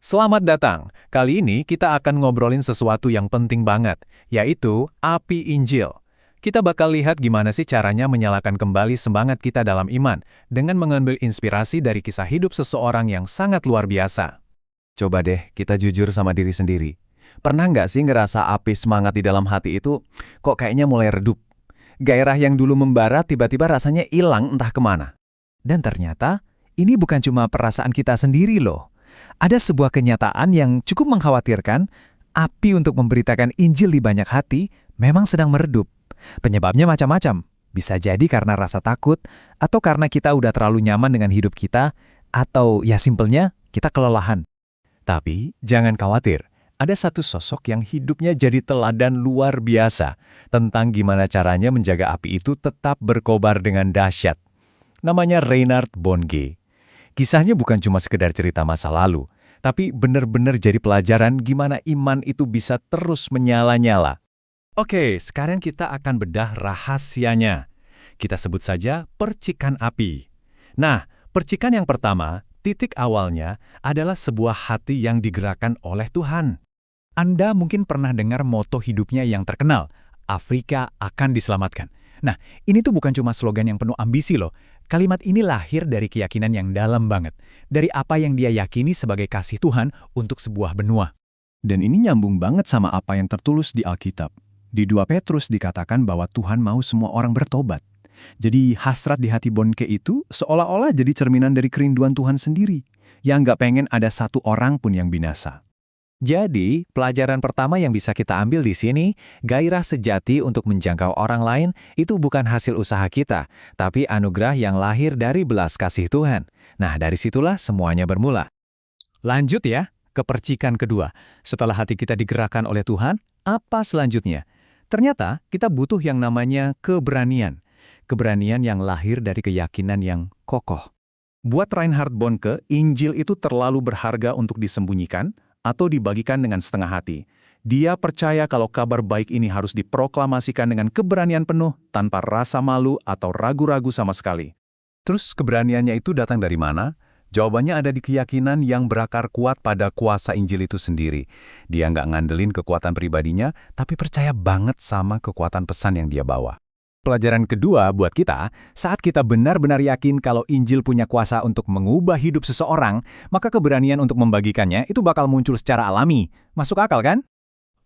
Selamat datang. Kali ini kita akan ngobrolin sesuatu yang penting banget, yaitu api Injil. Kita bakal lihat gimana sih caranya menyalakan kembali semangat kita dalam iman, dengan mengambil inspirasi dari kisah hidup seseorang yang sangat luar biasa. Coba deh kita jujur sama diri sendiri. Pernah nggak sih ngerasa api semangat di dalam hati itu kok kayaknya mulai redup? Gairah yang dulu membara tiba-tiba rasanya hilang entah kemana. Dan ternyata, ini bukan cuma perasaan kita sendiri loh. Ada sebuah kenyataan yang cukup mengkhawatirkan, api untuk memberitakan Injil di banyak hati memang sedang meredup. Penyebabnya macam-macam. Bisa jadi karena rasa takut, atau karena kita udah terlalu nyaman dengan hidup kita, atau ya simpelnya kita kelelahan. Tapi jangan khawatir, ada satu sosok yang hidupnya jadi teladan luar biasa tentang gimana caranya menjaga api itu tetap berkobar dengan dahsyat. Namanya Reinhard Bonnke. Kisahnya bukan cuma sekedar cerita masa lalu, tapi benar-benar jadi pelajaran gimana iman itu bisa terus menyala-nyala. Oke, sekarang kita akan bedah rahasianya. Kita sebut saja percikan api. Nah, percikan yang pertama, titik awalnya adalah sebuah hati yang digerakkan oleh Tuhan. Anda mungkin pernah dengar moto hidupnya yang terkenal, Afrika akan diselamatkan. Nah, ini tuh bukan cuma slogan yang penuh ambisi loh. Kalimat ini lahir dari keyakinan yang dalam banget. Dari apa yang dia yakini sebagai kasih Tuhan untuk sebuah benua. Dan ini nyambung banget sama apa yang tertulis di Alkitab. Di 2 Petrus dikatakan bahwa Tuhan mau semua orang bertobat. Jadi hasrat di hati Bonnke itu seolah-olah jadi cerminan dari kerinduan Tuhan sendiri, yang nggak pengen ada satu orang pun yang binasa. Jadi, pelajaran pertama yang bisa kita ambil di sini, gairah sejati untuk menjangkau orang lain itu bukan hasil usaha kita, tapi anugerah yang lahir dari belas kasih Tuhan. Nah, dari situlah semuanya bermula. Lanjut ya, ke percikan kedua. Setelah hati kita digerakkan oleh Tuhan, apa selanjutnya? Ternyata kita butuh yang namanya keberanian. Keberanian yang lahir dari keyakinan yang kokoh. Buat Reinhard Bonnke, Injil itu terlalu berharga untuk disembunyikan atau dibagikan dengan setengah hati. Dia percaya kalau kabar baik ini harus diproklamasikan dengan keberanian penuh tanpa rasa malu atau ragu-ragu sama sekali. Terus keberaniannya itu datang dari mana? Jawabannya ada di keyakinan yang berakar kuat pada kuasa Injil itu sendiri. Dia nggak ngandelin kekuatan pribadinya, tapi percaya banget sama kekuatan pesan yang dia bawa. Pelajaran kedua buat kita, saat kita benar-benar yakin kalau Injil punya kuasa untuk mengubah hidup seseorang, maka keberanian untuk membagikannya itu bakal muncul secara alami. Masuk akal kan?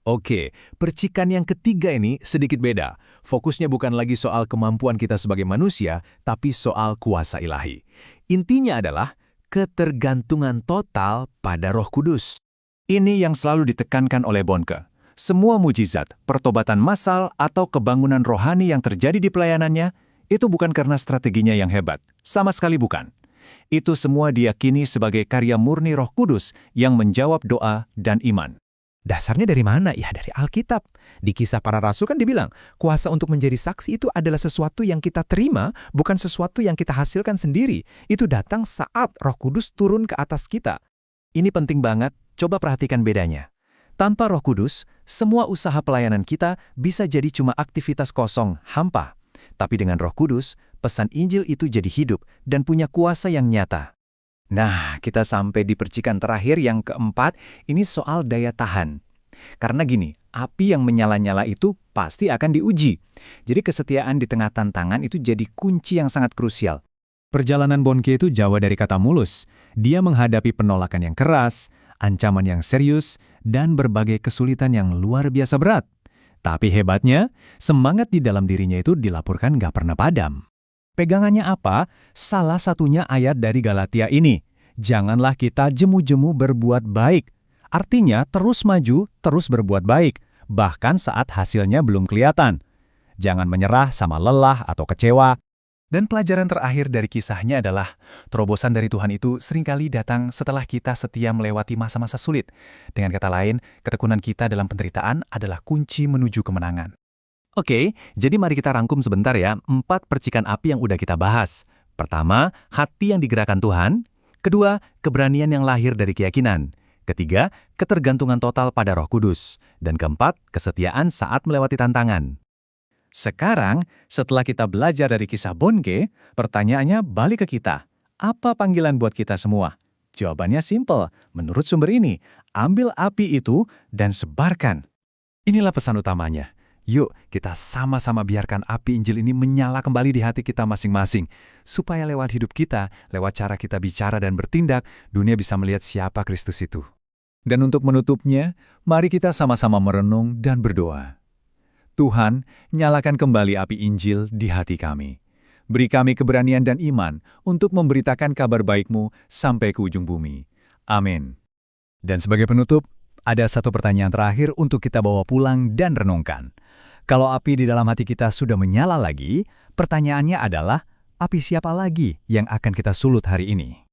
Oke, percikan yang ketiga ini sedikit beda. Fokusnya bukan lagi soal kemampuan kita sebagai manusia, tapi soal kuasa ilahi. Intinya adalah ketergantungan total pada Roh Kudus. Ini yang selalu ditekankan oleh Bonnke. Semua mujizat, pertobatan massal, atau kebangunan rohani yang terjadi di pelayanannya, itu bukan karena strateginya yang hebat. Sama sekali bukan. Itu semua diyakini sebagai karya murni Roh Kudus yang menjawab doa dan iman. Dasarnya dari mana? Ya dari Alkitab. Di Kisah Para Rasul kan dibilang, kuasa untuk menjadi saksi itu adalah sesuatu yang kita terima, bukan sesuatu yang kita hasilkan sendiri. Itu datang saat Roh Kudus turun ke atas kita. Ini penting banget, coba perhatikan bedanya. Tanpa Roh Kudus, semua usaha pelayanan kita bisa jadi cuma aktivitas kosong, hampa. Tapi dengan Roh Kudus, pesan Injil itu jadi hidup dan punya kuasa yang nyata. Nah, kita sampai di percikan terakhir yang keempat, ini soal daya tahan. Karena gini, api yang menyala-nyala itu pasti akan diuji. Jadi kesetiaan di tengah tantangan itu jadi kunci yang sangat krusial. Perjalanan Bonnke itu jauh dari kata mulus. Dia menghadapi penolakan yang keras, ancaman yang serius, dan berbagai kesulitan yang luar biasa berat. Tapi hebatnya, semangat di dalam dirinya itu dilaporkan gak pernah padam. Pegangannya apa? Salah satunya ayat dari Galatia ini. Janganlah kita jemu-jemu berbuat baik. Artinya terus maju, terus berbuat baik, bahkan saat hasilnya belum kelihatan. Jangan menyerah sama lelah atau kecewa. Dan pelajaran terakhir dari kisahnya adalah, terobosan dari Tuhan itu seringkali datang setelah kita setia melewati masa-masa sulit. Dengan kata lain, ketekunan kita dalam penderitaan adalah kunci menuju kemenangan. Oke, jadi mari kita rangkum sebentar ya, 4 percikan api yang udah kita bahas. Pertama, hati yang digerakkan Tuhan. Kedua, keberanian yang lahir dari keyakinan. Ketiga, ketergantungan total pada Roh Kudus. Dan keempat, kesetiaan saat melewati tantangan. Sekarang, setelah kita belajar dari kisah Bonnke, pertanyaannya balik ke kita. Apa panggilan buat kita semua? Jawabannya simpel. Menurut sumber ini, ambil api itu dan sebarkan. Inilah pesan utamanya. Yuk, kita sama-sama biarkan api Injil ini menyala kembali di hati kita masing-masing. Supaya lewat hidup kita, lewat cara kita bicara dan bertindak, dunia bisa melihat siapa Kristus itu. Dan untuk menutupnya, mari kita sama-sama merenung dan berdoa. Tuhan, nyalakan kembali api Injil di hati kami. Beri kami keberanian dan iman untuk memberitakan kabar baik-Mu sampai ke ujung bumi. Amin. Dan sebagai penutup, ada satu pertanyaan terakhir untuk kita bawa pulang dan renungkan. Kalau api di dalam hati kita sudah menyala lagi, pertanyaannya adalah, api siapa lagi yang akan kita sulut hari ini?